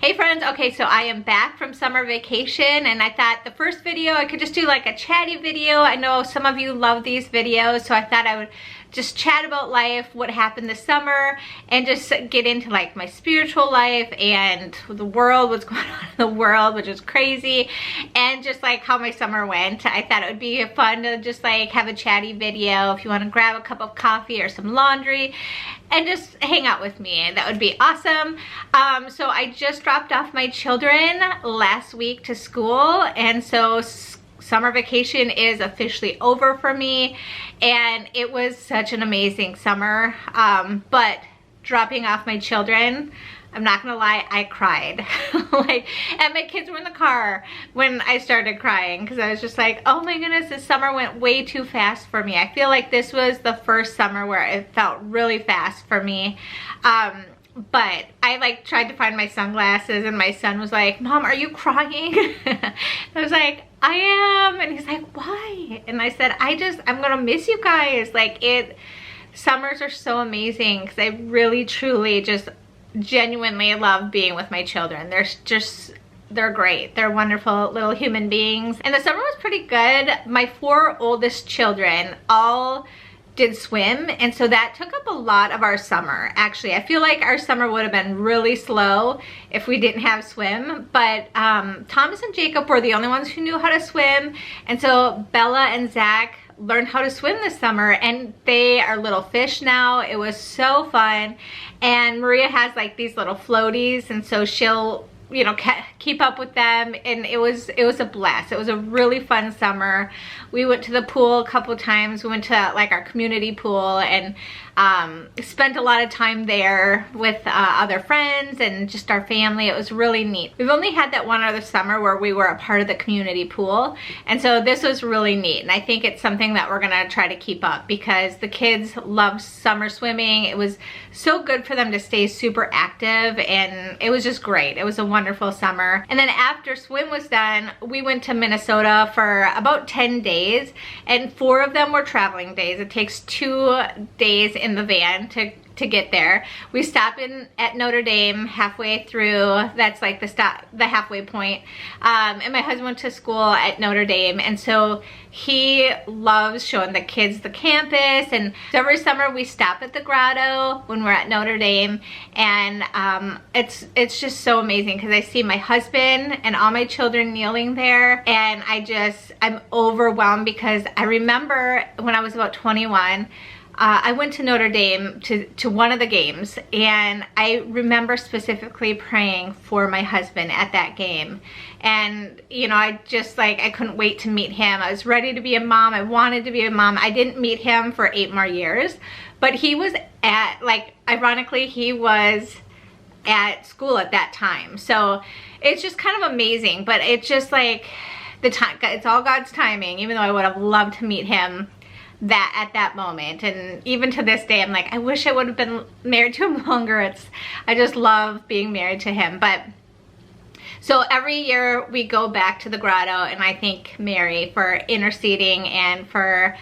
Hey friends, okay, so I am back from summer vacation and I thought the first video I could just do like a chatty video. I know some of you love these videos, so I thought I would just chat about life, what happened this summer, and just get into like my spiritual life and the world, what's going on in the world, which is crazy, and just like how my summer went. I thought it would be fun to just like have a chatty video if you want to grab a cup of coffee or some laundry and just hang out with me. That would be awesome. So I just dropped off my children last week to school, and so summer vacation is officially over for me, and it was such an amazing summer. But dropping off my children, I'm not gonna lie, I cried. And my kids were in the car when I started crying because I was just like, oh my goodness, this summer went way too fast for me. I feel like this was the first summer where it felt really fast for me. But I like tried to find my sunglasses and my son was like, Mom, are you crying? I was like, I am. And he's like, why? And I said, I'm gonna miss you guys. Summers are so amazing because I really truly just genuinely love being with my children. They're great. They're wonderful little human beings. And the summer was pretty good. My 4 oldest children all did swim, and so that took up a lot of our summer. Actually, I feel like our summer would have been really slow if we didn't have swim, but Thomas and Jacob were the only ones who knew how to swim, and so Bella and Zach learned how to swim this summer, and they are little fish now. It was so fun. And Maria has like these little floaties, and so she'll, you know, keep up with them, and it was a blast. It was a really fun summer. We went to the pool a couple times. We went to like our community pool and spent a lot of time there with other friends and just our family. It was really neat. We've only had that one other summer where we were a part of the community pool, and so this was really neat, and I think it's something that we're gonna try to keep up because the kids love summer swimming. It was so good for them to stay super active, and it was just great. It was a wonderful summer. And then after swim was done, we went to Minnesota for about 10 days, and 4 of them were traveling days. It takes 2 days in the van to get there. We stop in at Notre Dame halfway through. That's like the halfway point. And my husband went to school at Notre Dame, and so he loves showing the kids the campus. And so every summer we stop at the grotto when we're at Notre Dame, and it's just so amazing because I see my husband and all my children kneeling there, and I'm overwhelmed because I remember when I was about 21, I went to Notre Dame to one of the games, and I remember specifically praying for my husband at that game. And you know, I couldn't wait to meet him. I was ready to be a mom. I wanted to be a mom. I didn't meet him for 8 more years, but he was ironically, he was at school at that time. So it's just kind of amazing, but it's just like it's all God's timing, even though I would have loved to meet him at that moment. And even to this day, I'm like, I wish I would have been married to him longer. I just love being married to him. But so every year we go back to the grotto, and I thank Mary for interceding and for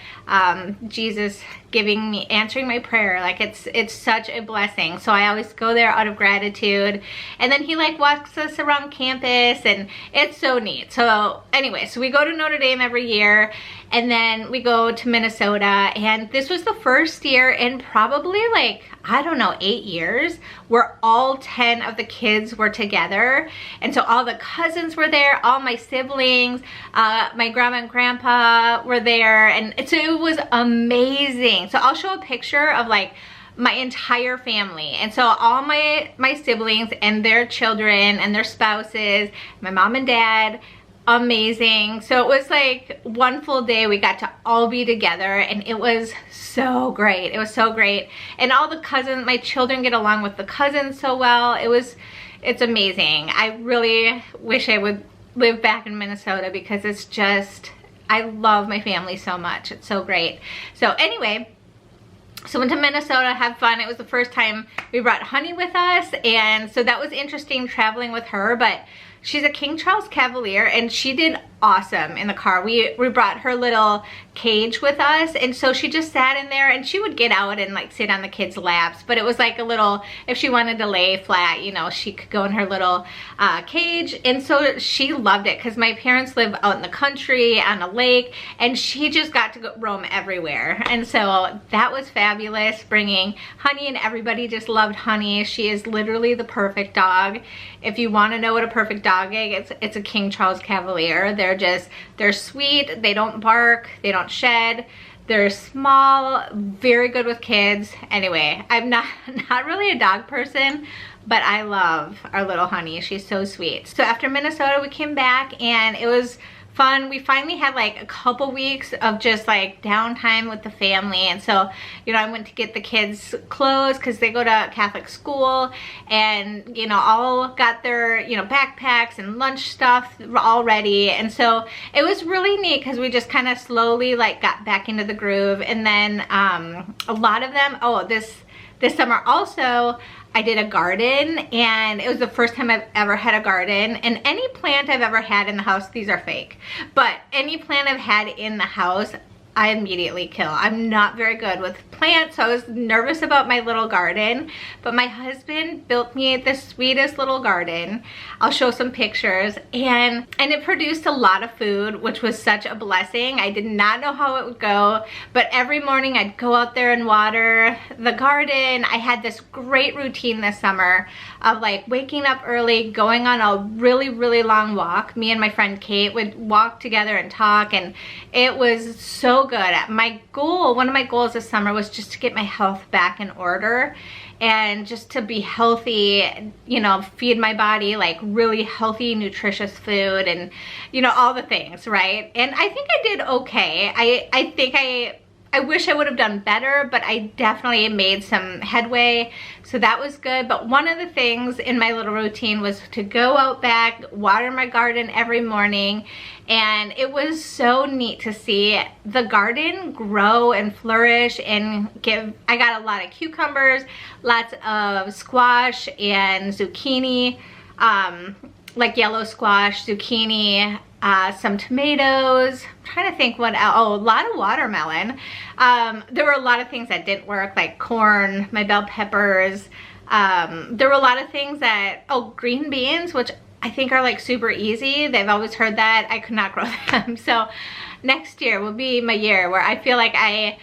Jesus answering my prayer. Like it's such a blessing. So I always go there out of gratitude, and then he like walks us around campus, and it's so neat. So anyway, so we go to Notre Dame every year, and then we go to Minnesota, and this was the first year in probably like, I don't know, 8 years where all 10 of the kids were together. And so all the cousins were there, all my siblings, my grandma and grandpa were there, and it was amazing. So I'll show a picture of like my entire family, and so all my siblings and their children and their spouses, my mom and dad. Amazing. So it was like one full day we got to all be together, and it was so great. It was so great. And all the cousins, my children get along with the cousins so well. It's amazing. I really wish I would live back in Minnesota because I love my family so much. It's so great. So anyway, so went to Minnesota, had fun. It was the first time we brought Honey with us, and so that was interesting traveling with her, but she's a King Charles Cavalier, and she did awesome in the car. We brought her little cage with us, and so she just sat in there, and she would get out and like sit on the kids' laps, but it was like a little, if she wanted to lay flat, you know, she could go in her little cage. And so she loved it because my parents live out in the country on a lake, and she just got to go roam everywhere. And so that was fabulous, bringing Honey, and everybody just loved Honey. She is literally the perfect dog. If you want to know what a perfect dog is, it's a King Charles Cavalier. They're sweet, they don't bark, they don't shed, they're small, very good with kids. Anyway, I'm not really a dog person, but I love our little Honey. She's so sweet. So after Minnesota, we came back, and it was fun. We finally had like a couple weeks of just like downtime with the family. And so, you know, I went to get the kids clothes because they go to Catholic school, and, you know, all got their, you know, backpacks and lunch stuff all ready. And so it was really neat because we just kind of slowly like got back into the groove. And then a lot of them, this summer also, I did a garden, and it was the first time I've ever had a garden. And any plant I've ever had in the house, these are fake, but any plant I've had in the house, I immediately kill. I'm not very good with plants, so I was nervous about my little garden, but my husband built me the sweetest little garden. I'll show some pictures, and it produced a lot of food, which was such a blessing. I did not know how it would go, but every morning I'd go out there and water the garden. I had this great routine this summer of like waking up early, going on a really, really long walk. Me and my friend Kate would walk together and talk, and it was so good. One of my goals this summer was just to get my health back in order, and just to be healthy, you know, feed my body like really healthy, nutritious food, and, you know, all the things, right? And I think I did okay. I think I wish I would have done better, but I definitely made some headway, so that was good. But one of the things in my little routine was to go out back, water my garden every morning, and it was so neat to see the garden grow and flourish and I got a lot of cucumbers, lots of squash and zucchini, like yellow squash, zucchini, some tomatoes. I'm trying to think what else. Oh, a lot of watermelon. There were a lot of things that didn't work, like corn, my bell peppers. There were a lot of things that, green beans, which I think are like super easy. They've always heard that. I could not grow them. So next year will be my year where I feel like I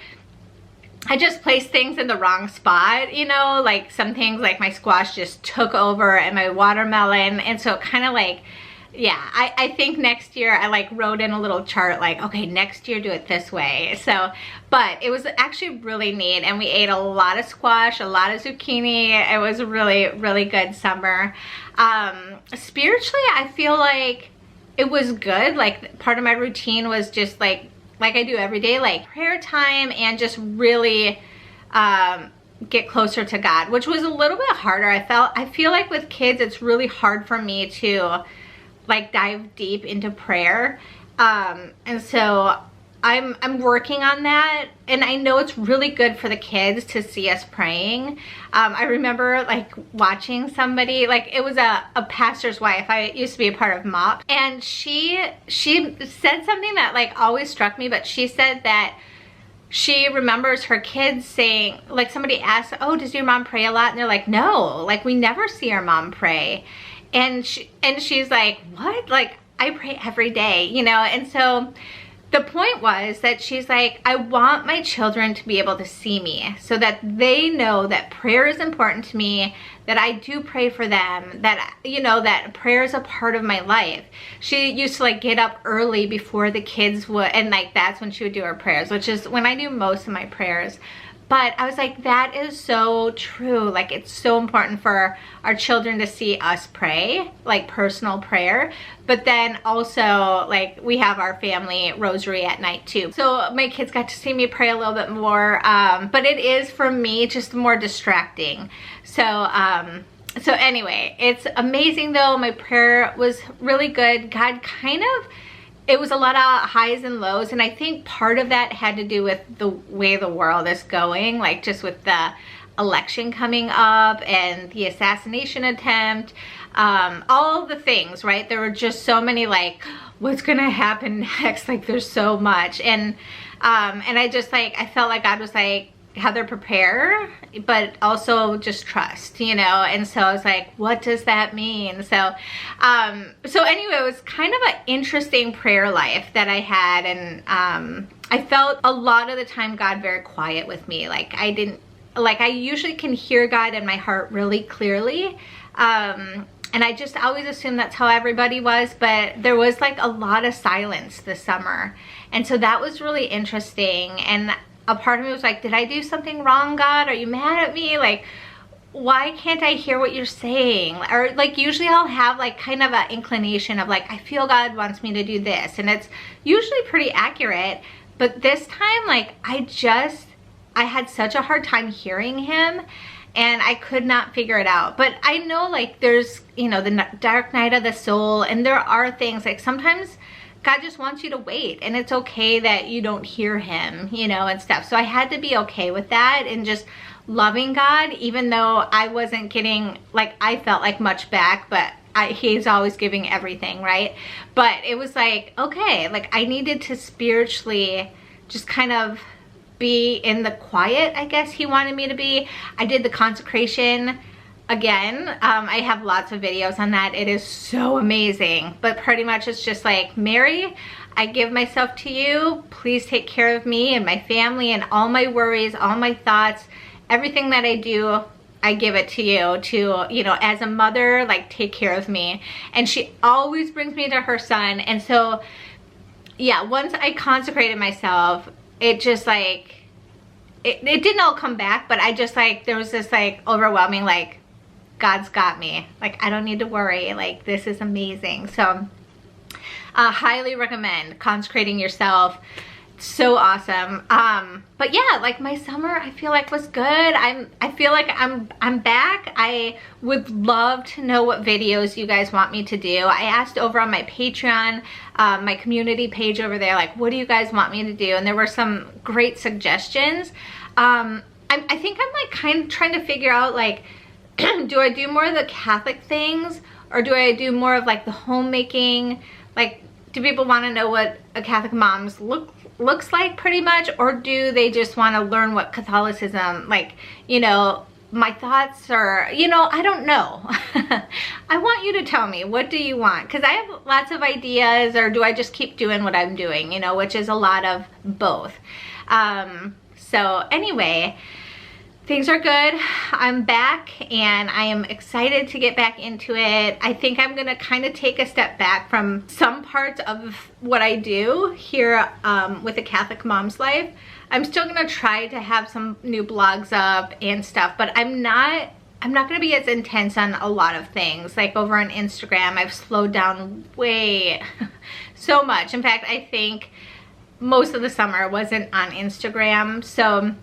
just placed things in the wrong spot, you know, like some things like my squash just took over, and my watermelon. And so kind of like, yeah, I think next year I like wrote in a little chart like, okay, next year do it this way. So, but it was actually really neat, and we ate a lot of squash, a lot of zucchini. It was a really, really good summer. Spiritually, I feel like it was good. Like part of my routine was just like I do every day, like prayer time, and just really get closer to God, which was a little bit harder. I feel like with kids, it's really hard for me to like dive deep into prayer. And so I'm working on that, and I know it's really good for the kids to see us praying. I remember like watching somebody, like it was a pastor's wife. I used to be a part of MOP, and she said something that like always struck me, but she said that she remembers her kids saying, like somebody asked, oh, does your mom pray a lot? And they're like, no, like we never see our mom pray. And she's like, what? Like I pray every day, you know? And so the point was that she's like, I want my children to be able to see me so that they know that prayer is important to me, that I do pray for them, that, you know, that prayer is a part of my life. She used to like get up early before the kids would, and like that's when she would do her prayers, which is when I do most of my prayers. But I was like, that is so true. Like it's so important for our children to see us pray, like personal prayer. But then also like we have our family rosary at night too. So my kids got to see me pray a little bit more. But it is for me just more distracting. So anyway, it's amazing though. My prayer was really good. God it was a lot of highs and lows, and I think part of that had to do with the way the world is going, like just with the election coming up and the assassination attempt. all the things, right? There were just so many like, what's gonna happen next? Like there's so much. And I just like, I felt like God was like, Heather, prepare, but also just trust, you know? And so I was like, what does that mean? So anyway, it was kind of an interesting prayer life that I had. And I felt a lot of the time God very quiet with me. Like I usually can hear God in my heart really clearly. And I just always assumed that's how everybody was, but there was like a lot of silence this summer. And so that was really interesting. And a part of me was like, did I do something wrong, God? Are you mad at me? Like, why can't I hear what you're saying? Or like, usually I'll have like kind of an inclination of like, I feel God wants me to do this. And it's usually pretty accurate. But this time, like, I had such a hard time hearing him. And I could not figure it out. But I know like there's, you know, the dark night of the soul. And there are things like sometimes God just wants you to wait, and it's okay that you don't hear him, you know, and stuff. So I had to be okay with that and just loving God, even though I wasn't getting, like, I felt like much back, but he's always giving everything, right? But it was like, okay, like I needed to spiritually just kind of be in the quiet, I guess he wanted me to be. I did the consecration again. I have lots of videos on that. It is so amazing. But pretty much it's just like, Mary, I give myself to you. Please take care of me and my family and all my worries, all my thoughts, everything that I do, I give it to you to, you know, as a mother, like take care of me. And she always brings me to her son. And so, yeah, once I consecrated myself, it just like, it didn't all come back, but I just like, there was this like overwhelming, like, God's got me. Like, I don't need to worry. Like, this is amazing. So, highly recommend consecrating yourself. So awesome. But yeah, like my summer, I feel like was good. I feel like I'm back. I would love to know what videos you guys want me to do. I asked over on my Patreon, my community page over there, like, what do you guys want me to do? And there were some great suggestions. I think I'm like kind of trying to figure out like, do I do more of the Catholic things, or do I do more of like the homemaking? Like, do people want to know what a Catholic mom's looks like pretty much, or do they just want to learn what Catholicism, like, you know, my thoughts are, you know, I don't know. I want you to tell me, what do you want? Because I have lots of ideas, or do I just keep doing what I'm doing, you know, which is a lot of both. So anyway, things are good. I'm back and I am excited to get back into it. I think I'm gonna kind of take a step back from some parts of what I do here with the Catholic Mom's Life. I'm still gonna try to have some new blogs up and stuff, but I'm not gonna be as intense on a lot of things. Like over on Instagram, I've slowed down way so much. In fact, I think most of the summer wasn't on Instagram. So,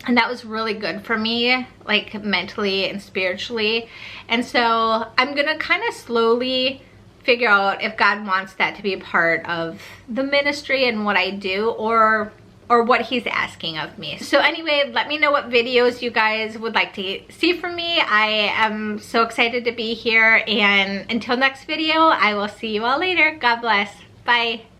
and that was really good for me, like mentally and spiritually. And so I'm gonna kind of slowly figure out if God wants that to be a part of the ministry and what I do, or what he's asking of me. So anyway, let me know what videos you guys would like to see from me. I am so excited to be here, and until next video, I will see you all later. God bless. Bye.